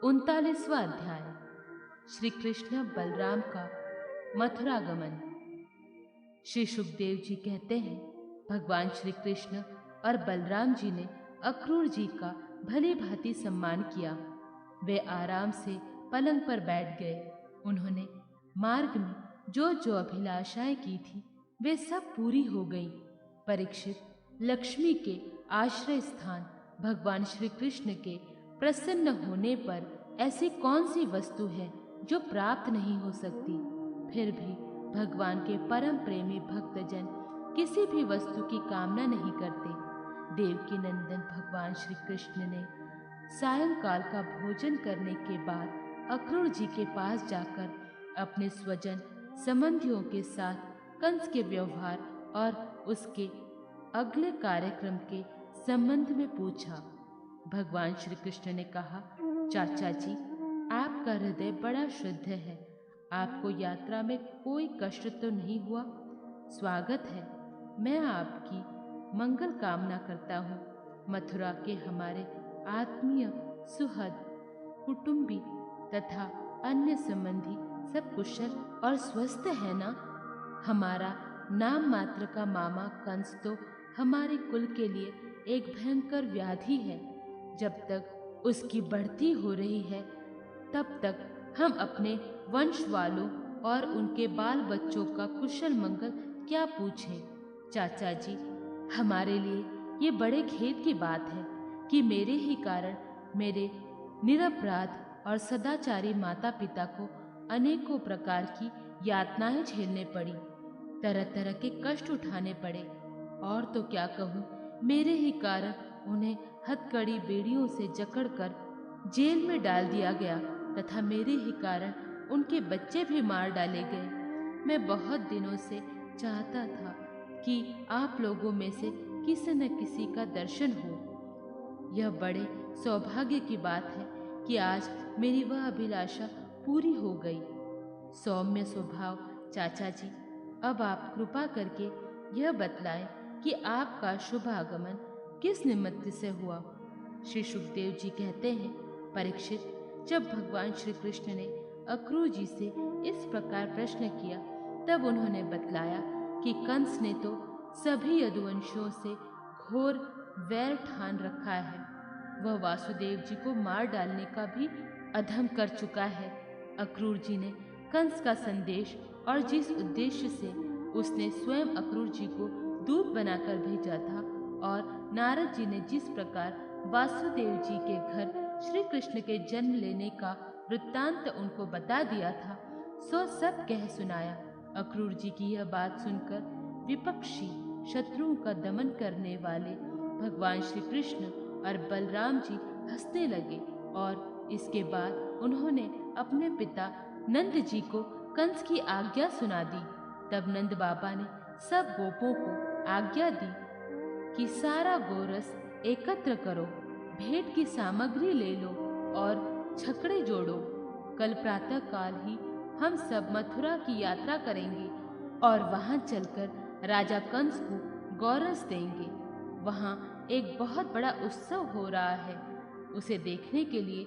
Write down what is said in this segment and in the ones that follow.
39वां अध्याय। श्री कृष्ण बलराम का मथुरागमन। श्री सुखदेव जी कहते हैं, भगवान श्री कृष्ण और बलराम जी ने अक्रूर जी का भली भांति सम्मान किया। वे आराम से पलंग पर बैठ गए। उन्होंने मार्ग में जो जो अभिलाषाएं की थी वे सब पूरी हो गईं। परीक्षित, लक्ष्मी के आश्रय स्थान भगवान श्री कृष्ण के प्रसन्न होने पर ऐसी कौन सी वस्तु है जो प्राप्त नहीं हो सकती। फिर भी भगवान के परम प्रेमी भक्तजन किसी भी वस्तु की कामना नहीं करते। देवकी नंदन भगवान श्री कृष्ण ने सायंकाल का भोजन करने के बाद अक्रूर जी के पास जाकर अपने स्वजन संबंधियों के साथ कंस के व्यवहार और उसके अगले कार्यक्रम के संबंध में पूछा। भगवान श्री कृष्ण ने कहा, चाचा जी, आपका हृदय बड़ा शुद्ध है। आपको यात्रा में कोई कष्ट तो नहीं हुआ? स्वागत है। मैं आपकी मंगल कामना करता हूँ। मथुरा के हमारे आत्मीय, सुहृद, कुटुंबी तथा अन्य संबंधी सब कुशल और स्वस्थ है ना? हमारा नाम मात्र का मामा कंस तो हमारे कुल के लिए एक भयंकर व्याधि है। जब तक उसकी बढ़ती हो रही है तब तक हम अपने वंश वालों और उनके बाल बच्चों का कुशल मंगल क्या पूछें। चाचा जी, हमारे लिए ये बड़े खेद की बात है कि मेरे ही कारण मेरे निरपराध और सदाचारी माता पिता को अनेकों प्रकार की यातनाएं झेलने पड़ी, तरह तरह के कष्ट उठाने पड़े। और तो क्या कहूँ, मेरे ही कारण उन्हें हथकड़ी बेड़ियों से जकड़कर जेल में डाल दिया गया तथा मेरे ही कारण उनके बच्चे भी मार डाले गए। मैं बहुत दिनों से चाहता था कि आप लोगों में से किसी न किसी का दर्शन हो। यह बड़े सौभाग्य की बात है कि आज मेरी वह अभिलाषा पूरी हो गई। सौम्य स्वभाव चाचा जी, अब आप कृपा करके यह बतलाएं कि आपका शुभ आगमन किस निमित्त से हुआ। श्री सुखदेव जी कहते हैं, परीक्षित, जब भगवान श्री कृष्ण ने अक्रूर जी से इस प्रकार प्रश्न किया तब उन्होंने बतलाया कि कंस ने तो सभी यदुवंशियों से घोर वैर ठान रखा है। वह वासुदेव जी को मार डालने का भी अधम कर चुका है। अक्रूर जी ने कंस का संदेश और जिस उद्देश्य से उसने स्वयं अक्रूर जी को दूत बनाकर भेजा था और नारद जी ने जिस प्रकार वासुदेव जी के घर श्री कृष्ण के जन्म लेने का वृत्तांत उनको बता दिया था, सो सब कह सुनाया। अक्रूर जी की यह बात सुनकर विपक्षी शत्रुओं का दमन करने वाले भगवान श्री कृष्ण और बलराम जी हंसने लगे और इसके बाद उन्होंने अपने पिता नंद जी को कंस की आज्ञा सुना दी। तब नंद बाबा ने सब गोपों को आज्ञा दी कि सारा गोरस एकत्र करो, भेंट की सामग्री ले लो और छकड़े जोड़ो। कल प्रातः काल ही हम सब मथुरा की यात्रा करेंगे और वहां चलकर राजा कंस को गोरस देंगे। वहां एक बहुत बड़ा उत्सव हो रहा है। उसे देखने के लिए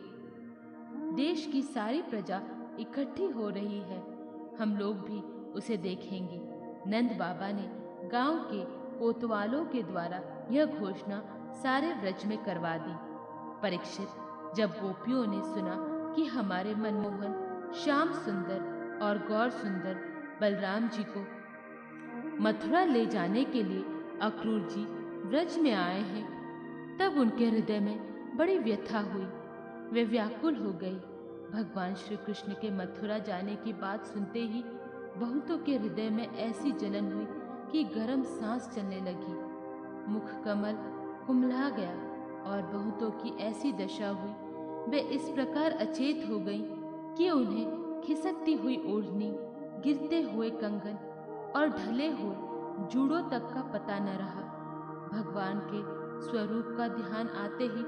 देश की सारी प्रजा इकट्ठी हो रही है। हम लोग भी उसे देखेंगे। नंद बाबा ने गांव के कोतवालों के द्वारा यह घोषणा सारे व्रज में करवा दी। परीक्षित, जब गोपियों ने सुना कि हमारे मनमोहन श्याम सुंदर और गौर सुंदर बलराम जी को मथुरा ले जाने के लिए अक्रूर जी व्रज में आए हैं, तब उनके हृदय में बड़ी व्यथा हुई। वे व्याकुल हो गई। भगवान श्री कृष्ण के मथुरा जाने की बात सुनते ही बहुतों के हृदय में ऐसी जलन हुई कि गर्म सांस चलने लगी। मुख कमल कुम्हला गया और बहुतों की ऐसी दशा हुई, वे इस प्रकार अचेत हो गईं कि उन्हें खिसकती हुई ओढ़नी, गिरते हुए कंगन और ढले हुए जूड़ों तक का पता न रहा। भगवान के स्वरूप का ध्यान आते ही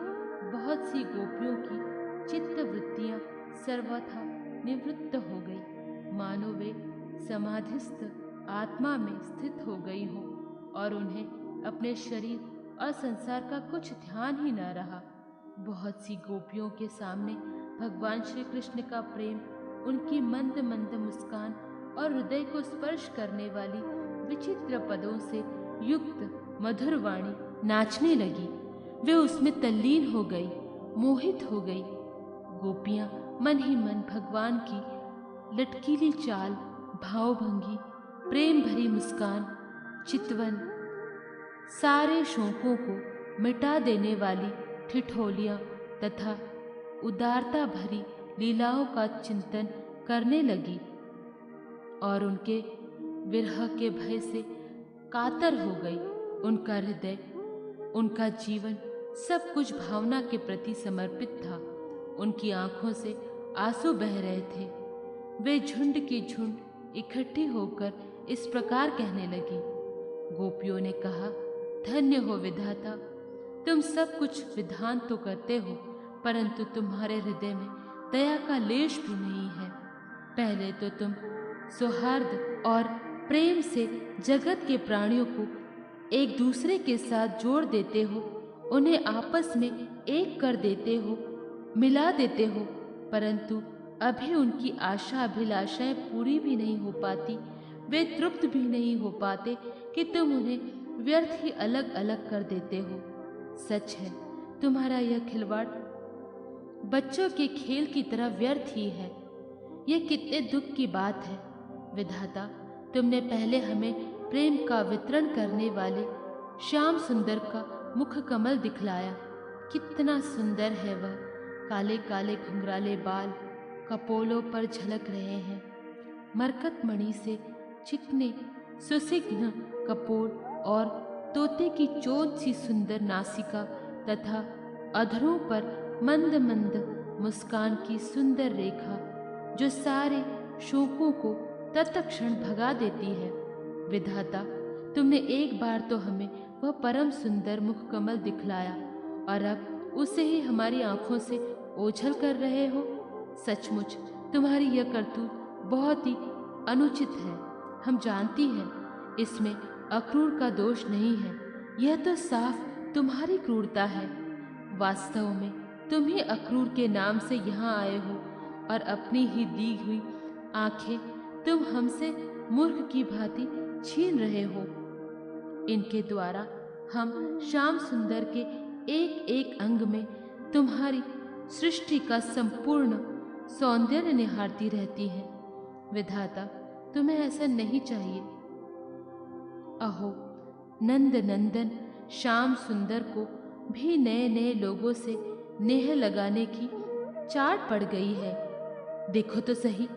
बहुत सी गोपियों की चित्त वृत्तियां सर्वथा निवृत्त हो गई, मानो वे समाधिस्थ आत्मा में स्थित हो गई हो और उन्हें अपने शरीर और संसार का कुछ ध्यान ही न रहा। बहुत सी गोपियों के सामने भगवान श्री कृष्ण का प्रेम, उनकी मंद मंद मुस्कान और हृदय को स्पर्श करने वाली विचित्र पदों से युक्त मधुर वाणी नाचने लगी। वे उसमें तल्लीन हो गई, मोहित हो गई। गोपियां मन ही मन भगवान की लटकीली चाल, भावभंगी, प्रेम भरी मुस्कान, चितवन, सारे शोकों को मिटा देने वाली ठिठोलियां तथा उदारता भरी लीलाओं का चिंतन करने लगी और उनके विरह के भय से कातर हो गई। उनका हृदय, उनका जीवन, सब कुछ भावना के प्रति समर्पित था। उनकी आंखों से आंसू बह रहे थे। वे झुंड की झुंड इकट्ठी होकर इस प्रकार कहने लगी। गोपियों ने कहा, धन्य हो विधाता, तुम सब कुछ विधान तो करते हो, परंतु तुम्हारे हृदय में दया का लेश भी नहीं है। पहले तो तुम सौहार्द और प्रेम से जगत के प्राणियों को एक दूसरे के साथ जोड़ देते हो, उन्हें आपस में एक कर देते हो, मिला देते हो, परंतु अभी उनकी आशा अभिलाषाएं पूरी भी नहीं हो पाती। वे तृप्त भी नहीं हो पाते कि तुम उन्हें व्यर्थ ही अलग अलग कर देते हो। सच है, तुम्हारा यह खिलवाड़ बच्चों के खेल की तरह व्यर्थ ही है। यह कितने दुख की बात है विधाता, तुमने पहले हमें प्रेम का वितरण करने वाले श्याम सुंदर का मुख कमल दिखलाया। कितना सुंदर है वह। काले काले घुंघराले बाल कपोलों पर झलक रहे हैं। मरकत मणि से चिकने सुसिग्न कपोल और तोते की चोंच सी सुंदर नासिका तथा अधरों पर मंद मंद मुस्कान की सुंदर रेखा जो सारे शोकों को तत्क्षण भगा देती है। विधाता, तुमने एक बार तो हमें वह परम सुंदर मुख कमल दिखलाया और अब उसे ही हमारी आंखों से ओझल कर रहे हो। सचमुच तुम्हारी यह करतूत बहुत ही अनुचित है। हम जानती हैं इसमें अक्रूर का दोष नहीं है, यह तो साफ तुम्हारी क्रूरता है। वास्तव में तुम ही अक्रूर के नाम से यहाँ आए हो और अपनी ही दी हुई आंखें तुम हमसे मूर्ख की भांति छीन रहे हो। इनके द्वारा हम श्याम सुंदर के एक एक अंग में तुम्हारी सृष्टि का संपूर्ण सौंदर्य निहारती रहती है। विधाता, तुम्हें ऐसा नहीं चाहिए। अहो, नंद नंदन श्याम सुंदर को भी नए नए लोगों से नेह लगाने की चाट पड़ गई है। देखो तो सही,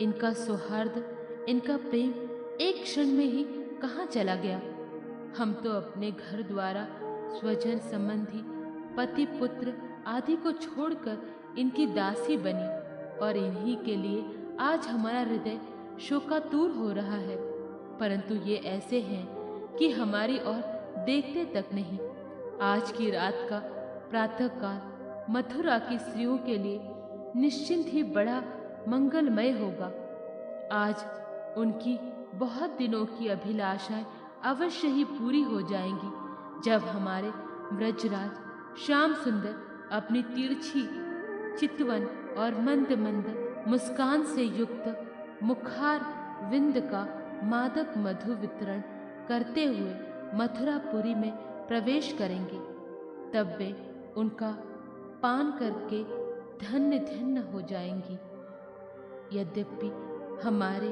इनका सौहार्द, इनका प्रेम एक क्षण में ही कहाँ चला गया। हम तो अपने घर द्वारा, स्वजन संबंधी, पति पुत्र आदि को छोड़कर इनकी दासी बनी और इन्हीं के लिए आज हमारा हृदय शोकातुर हो रहा है। परंतु ये ऐसे हैं कि हमारी ओर देखते तक नहीं। आज की रात का प्रातःकाल मथुरा की स्त्रियों के लिए निश्चिंत ही बड़ा मंगलमय होगा। आज उनकी बहुत दिनों की अभिलाषाएं अवश्य ही पूरी हो जाएंगी, जब हमारे व्रजराज श्याम सुंदर अपनी तिरछी चितवन और मंद मंद मुस्कान से युक्त मुखार विंद का मादक मधु वितरण करते हुए मथुरापुरी में प्रवेश करेंगे। तब वे उनका पान करके धन्य धन्य हो जाएंगी। यद्यपि हमारे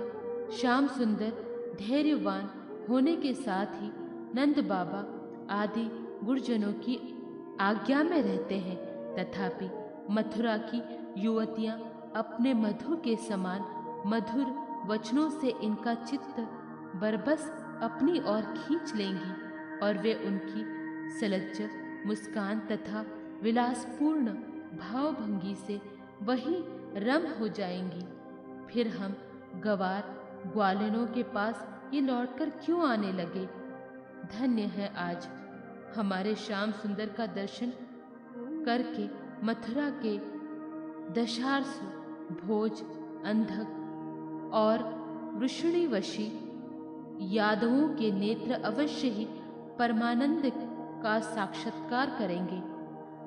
श्याम सुंदर धैर्यवान होने के साथ ही नंद बाबा आदि गुरुजनों की आज्ञा में रहते हैं, तथापि मथुरा की युवतियां अपने मधु के समान मधुर वचनों से इनका चित्त बरबस अपनी ओर खींच लेंगी और वे उनकी सलज्जक मुस्कान तथा विलासपूर्ण भावभंगी से वहीं रम हो जाएंगी। फिर हम गवार ग्वालिनों के पास ये लौटकर क्यों आने लगे। धन्य है आज हमारे श्याम सुंदर का दर्शन करके मथुरा के दशार्सु, भोज, अंधक और वृषणीवशी यादवों के नेत्र अवश्य ही परमानंद का साक्षात्कार करेंगे।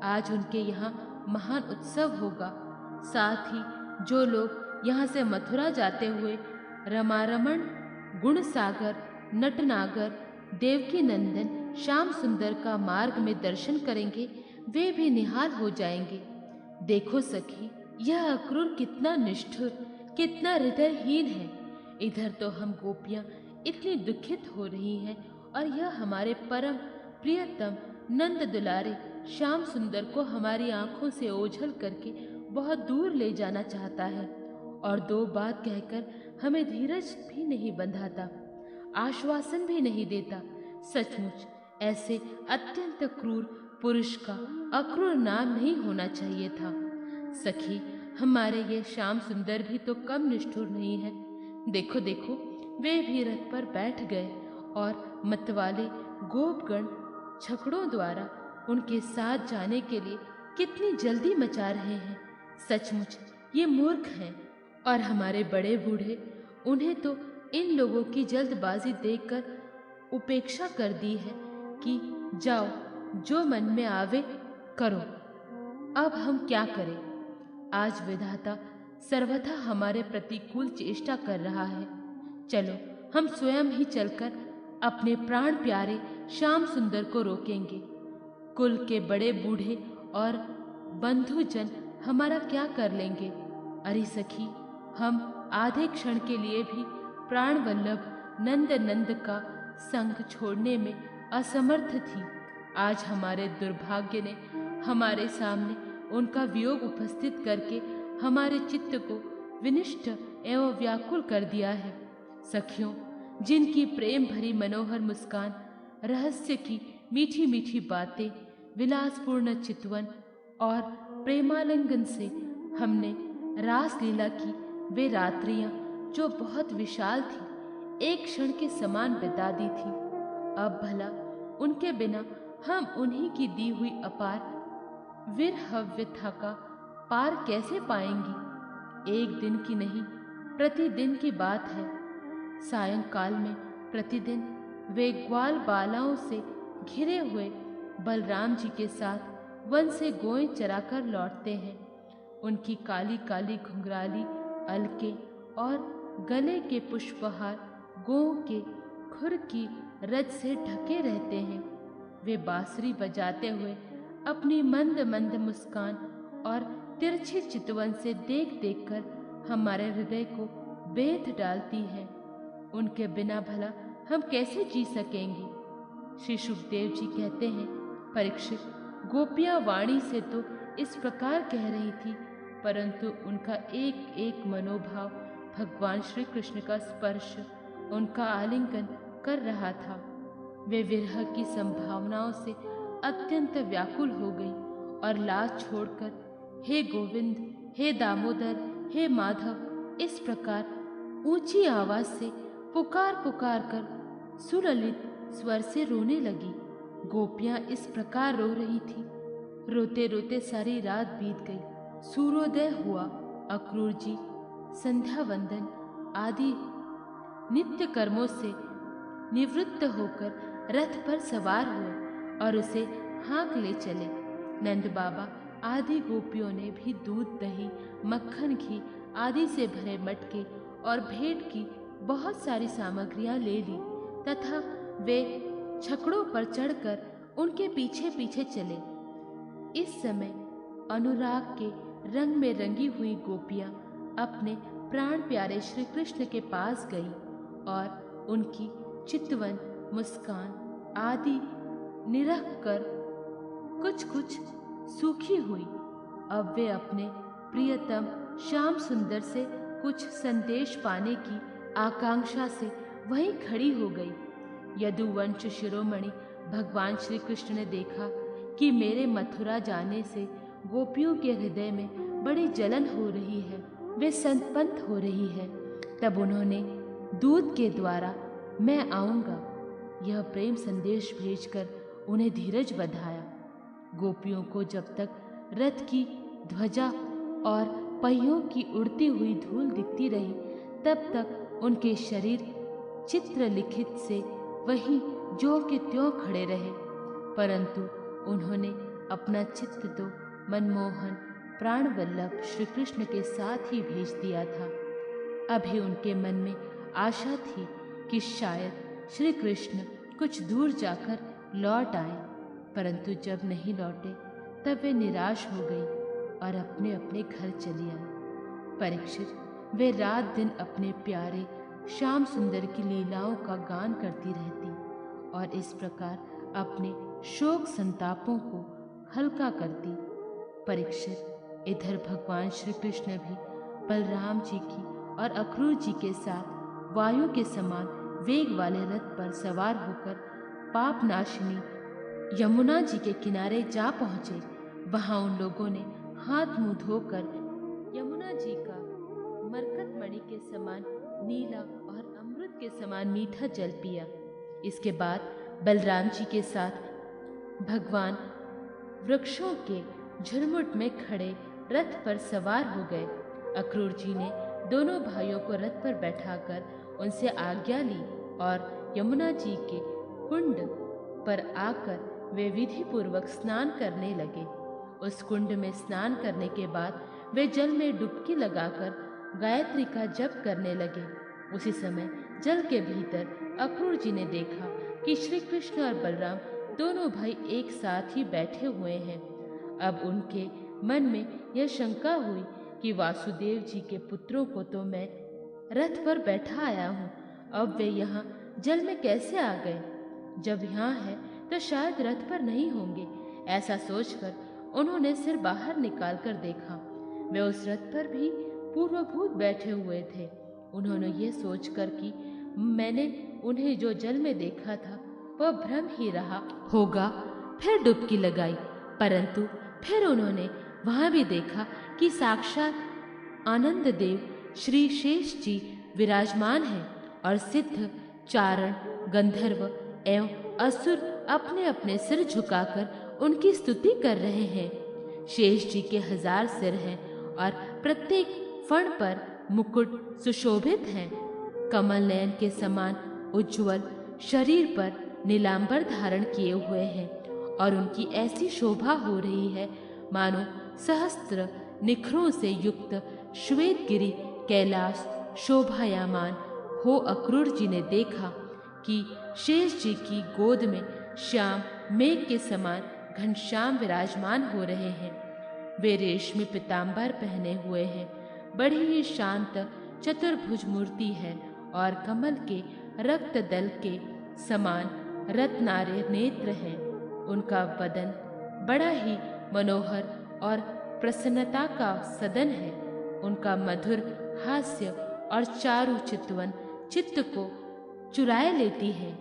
आज उनके यहाँ महान उत्सव होगा। साथ ही जो लोग यहाँ से मथुरा जाते हुए रमारमण, गुणसागर, नटनागर, देवकी नंदन, श्याम सुंदर का मार्ग में दर्शन करेंगे, वे भी निहाल हो जाएंगे। देखो सखी, यह अक्रूर कितना निष्ठुर, कितना हृदयहीन है। इधर तो हम गोपियां इतनी दुखित हो रही हैं और यह हमारे परम प्रियतम नंद दुलारे श्याम सुंदर को हमारी आंखों से ओझल करके बहुत दूर ले जाना चाहता है और दो बात कहकर हमें धीरज भी नहीं बंधाता, आश्वासन भी नहीं देता। सचमुच ऐसे अत्यंत क्रूर पुरुष का अक्रूर नाम नहीं होना चाहिए था। सखी, हमारे ये श्याम सुंदर भी तो कम निष्ठुर नहीं है। देखो देखो, वे भी रथ पर बैठ गए और मतवाले गोपगण छकड़ों द्वारा उनके साथ जाने के लिए कितनी जल्दी मचा रहे हैं। सचमुच ये मूर्ख हैं और हमारे बड़े बूढ़े उन्हें तो इन लोगों की जल्दबाजी देखकर उपेक्षा कर दी है कि जाओ, जो मन में आवे करो। अब हम क्या करें? आज विधाता सर्वथा हमारे प्रतिकूल चेष्टा कर रहा है। चलो हम स्वयं ही चलकर अपने प्राण प्यारे श्याम सुंदर को रोकेंगे। कुल के बड़े बूढ़े और बंधुजन हमारा क्या कर लेंगे? अरे सखी, हम आधे क्षण के लिए भी प्राण वल्लभ नंद नंद का संग छोड़ने में असमर्थ थी। आज हमारे दुर्भाग्य ने हमारे सामने उनका वियोग उपस्थित करके हमारे चित्त को विनिष्ट एवं व्याकुल कर दिया है। सखियों, जिनकी प्रेम भरी मनोहर मुस्कान, रहस्य की मीठी मीठी बातें, विलासपूर्ण चितवन और प्रेमालिंगन से हमने रास लीला की वे रात्रियां जो बहुत विशाल थी, एक क्षण के समान बिता दी थी, अब भला उनके बिना हम उन्हीं की दी हुई अपार विरहव्यथा का पार कैसे पाएंगी? एक दिन की नहीं, प्रतिदिन की बात है। सायंकाल में प्रतिदिन वे ग्वाल बालाओं से घिरे हुए बलराम जी के साथ वन से गोएं चराकर लौटते हैं। उनकी काली काली घुंघराली अलके और गले के पुष्पहार गों के खुर की रज से ढके रहते हैं। वे बांसुरी बजाते हुए अपनी मंद मंद मुस्कान और तिरछी चितवन से देख देख कर हमारे हृदय को बेध डालती है। उनके बिना भला हम कैसे जी सकेंगे? श्री सुखदेव जी कहते हैं, परीक्षित, गोपियां वाणी से तो इस प्रकार कह रही थी, परंतु उनका एक एक मनोभाव भगवान श्री कृष्ण का स्पर्श, उनका आलिंगन कर रहा था। वे विरह की संभावनाओं से अत्यंत व्याकुल हो गई और लाज छोड़कर हे गोविंद, हे दामोदर, हे माधव इस प्रकार ऊंची आवाज से पुकार पुकार कर सुललित स्वर से रोने लगी। गोपियां इस प्रकार रो रही थी। रोते रोते सारी रात बीत गई। सूर्योदय हुआ। अक्रूर जी संध्या वंदन आदि नित्य कर्मों से निवृत्त होकर रथ पर सवार हुए और उसे हाँक ले चले। नंद बाबा आदि गोपियों ने भी दूध, दही, मक्खन, घी आदि से भरे मटके और भेंट की बहुत सारी सामग्रियां ले ली तथा वे छकड़ों पर चढ़कर उनके पीछे पीछे चले। इस समय अनुराग के रंग में रंगी हुई गोपियां अपने प्राण प्यारे श्री कृष्ण के पास गईं और उनकी चितवन, मुस्कान आदि निरख कर कुछ कुछ सूखी हुई। अब वे अपने प्रियतम श्याम सुंदर से कुछ संदेश पाने की आकांक्षा से वहीं खड़ी हो गई। यदुवंश शिरोमणि भगवान श्री कृष्ण ने देखा कि मेरे मथुरा जाने से गोपियों के हृदय में बड़ी जलन हो रही है, वे संतप्त हो रही है। तब उन्होंने दूत के द्वारा मैं आऊँगा यह प्रेम संदेश भेजकर उन्हें धीरज बंधाया। गोपियों को जब तक रथ की ध्वजा और पहियों की उड़ती हुई धूल दिखती रही, तब तक उनके शरीर चित्र लिखित से वहीं ज्यों के त्यों खड़े रहे, परंतु उन्होंने अपना चित्त तो मनमोहन प्राण वल्लभ श्री कृष्ण के साथ ही भेज दिया था। अभी उनके मन में आशा थी कि शायद श्री कृष्ण कुछ दूर जाकर लौट आए, परंतु जब नहीं लौटे तब वे निराश हो गई और अपने अपने घर चली आई। परीक्षित वे रात दिन अपने प्यारे श्याम सुंदर की लीलाओं का गान करती रहती और इस प्रकार अपने शोक संतापों को हल्का करती। परीक्षित इधर भगवान श्री कृष्ण भी बलराम जी की और अक्रूर जी के साथ वायु के समान वेग वाले रथ पर सवार होकर पाप नाशिनी यमुना जी के किनारे जा पहुँचे। वहाँ उन लोगों ने हाथ मुंह धोकर यमुना जी का मरकत मणि के समान नीला और अमृत के समान मीठा जल पिया। इसके बाद बलराम जी के साथ भगवान वृक्षों के झुरमुट में खड़े रथ पर सवार हो गए। अक्रूर जी ने दोनों भाइयों को रथ पर बैठाकर उनसे आज्ञा ली और यमुना जी के कुंड पर आकर वे विधि पूर्वक स्नान करने लगे। उस कुंड में स्नान करने के बाद वे जल में डुबकी लगाकर गायत्री का जप करने लगे। उसी समय जल के भीतर अक्रूर जी ने देखा कि श्री कृष्ण और बलराम दोनों भाई एक साथ ही बैठे हुए हैं। अब उनके मन में यह शंका हुई कि वासुदेव जी के पुत्रों को तो मैं रथ पर बैठा आया हूँ, अब वे यहाँ जल में कैसे आ गए? जब यहाँ है तो शायद रथ पर नहीं होंगे। ऐसा सोचकर उन्होंने सिर बाहर निकालकर देखा, वे उस रथ पर भी पूर्वभूत बैठे हुए थे। उन्होंने ये सोचकर कि मैंने उन्हें जो जल में देखा था वह भ्रम ही रहा होगा, फिर डुबकी लगाई, परंतु फिर उन्होंने वहां भी देखा कि साक्षात आनंद देव श्री शेष जी विराजमान हैं और सिद्ध, चारण, गंधर्व एवं असुर अपने अपने सिर झुकाकर उनकी स्तुति कर रहे हैं। शेष जी के 1000 सिर हैं और प्रत्येक फण पर मुकुट सुशोभित हैं। कमल नयन के समान उज्ज्वल शरीर पर नीलांबर धारण किए हुए हैं और उनकी ऐसी शोभा हो रही है मानो सहस्त्र निखरों से युक्त श्वेतगिरी कैलाश शोभायमान हो। अक्रूर जी ने देखा कि शेष जी की गोद में श्याम मेघ के समान घनश्याम विराजमान हो रहे हैं। वे रेशमी पीतांबर पहने हुए हैं, बड़ी ही शांत चतुर्भुज मूर्ति है और कमल के रक्त दल के समान रत्नारे नेत्र हैं। उनका वदन बड़ा ही मनोहर और प्रसन्नता का सदन है। उनका मधुर हास्य और चारु चितवन चित्त को चुराए लेती है।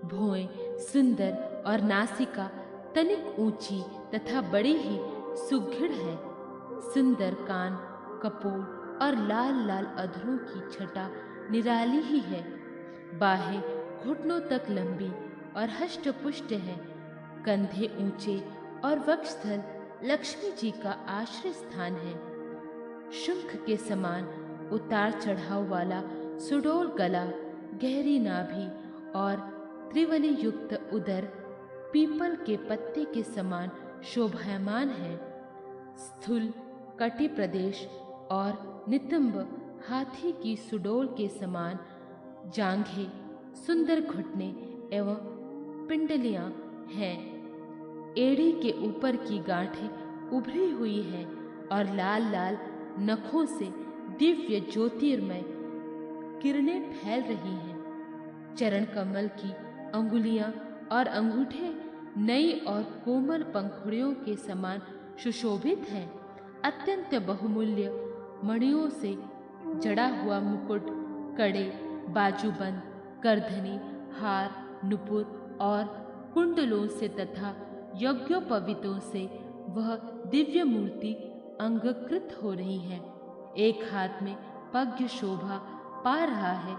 भौएं सुंदर और नासिका तनिक ऊंची तथा बड़ी ही सुघड़ है। सुंदर कान, कपोल और लाल लाल अधरों की छटा निराली ही है। बाहें घुटनों तक लंबी और हष्ट पुष्ट है। कंधे ऊंचे और वक्षस्थल लक्ष्मी जी का आश्रय स्थान है। शंख के समान उतार चढ़ाव वाला सुडोल गला, गहरी नाभि और त्रिवली युक्त उदर पीपल के पत्ते के समान शोभायमान है। स्थूल कटि प्रदेश और नितंब हाथी की सुडोल के समान जांघें, सुंदर घुटने एवं पिंडलियां हैं। एड़ी के ऊपर की गांठें उभरी हुई हैं और लाल लाल नखों से दिव्य ज्योतिर्मय किरणें फैल रही हैं। चरण कमल की अंगुलियां और अंगूठे नई और कोमल पंखुड़ियों के समान सुशोभित हैं। अत्यंत बहुमूल्य मणियों से जड़ा हुआ मुकुट, कड़े, बाजूबंद, करधनी, हार, नुपुर और कुंडलों से तथा यज्ञोपवीतों से वह दिव्य मूर्ति अंगकृत हो रही है। एक हाथ में पद्म शोभा पा रहा है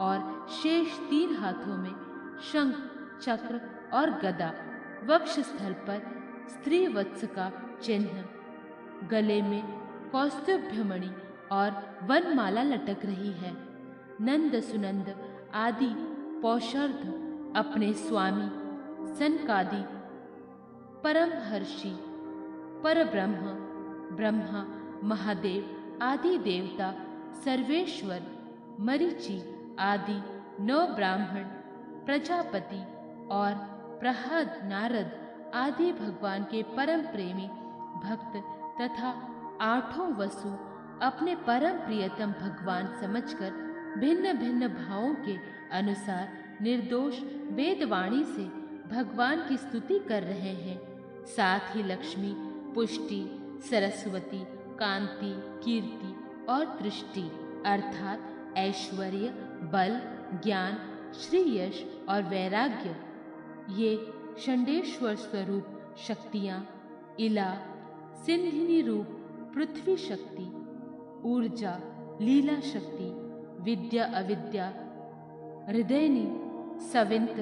और शेष 3 हाथों में शंख, चक्र और गदा, वक्षस्थल पर स्त्री वत्स का चिन्ह, गले में कौस्तुभमणि और वनमाला लटक रही है। नंद सुनंद आदि पौषर्ध अपने स्वामी सनकादि परमहर्षि परब्रह्म ब्रह्मा, महादेव आदि देवता, सर्वेश्वर, मरीचि आदि 9 ब्राह्मण, प्रजापति और प्रहलाद, नारद आदि भगवान के परम प्रेमी भक्त तथा 8 वसु अपने परम प्रियतम भगवान समझकर भिन्न भिन्न भावों के अनुसार निर्दोष वेदवाणी से भगवान की स्तुति कर रहे हैं। साथ ही लक्ष्मी, पुष्टि, सरस्वती, कांति, कीर्ति और दृष्टि अर्थात ऐश्वर्य, बल, ज्ञान, श्री यश और वैराग्य, ये षंडेश्वर स्वरूप शक्तियाँ, इला, सिंधिनी रूप पृथ्वी शक्ति, ऊर्जा, लीला शक्ति, विद्या अविद्या, हृदयनी, सविंत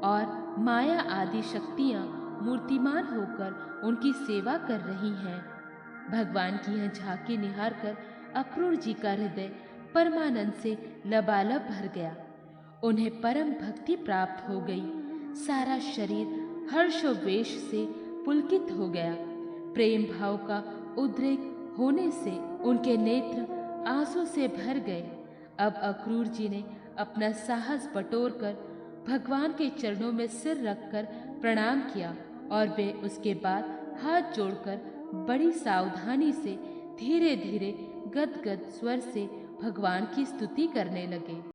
और माया आदि शक्तियाँ मूर्तिमान होकर उनकी सेवा कर रही हैं। भगवान की यह झांकी निहार कर अक्रूर जी का हृदय परमानंद से लबालब भर गया। उन्हें परम भक्ति प्राप्त हो गई। सारा शरीर हर्षोवेश से पुलकित हो गया। प्रेम भाव का उद्रेक होने से उनके नेत्र आंसू से भर गए। अब अक्रूर जी ने अपना साहस बटोरकर भगवान के चरणों में सिर रखकर प्रणाम किया और वे उसके बाद हाथ जोड़कर बड़ी सावधानी से धीरे धीरे गदगद स्वर से भगवान की स्तुति करने लगे।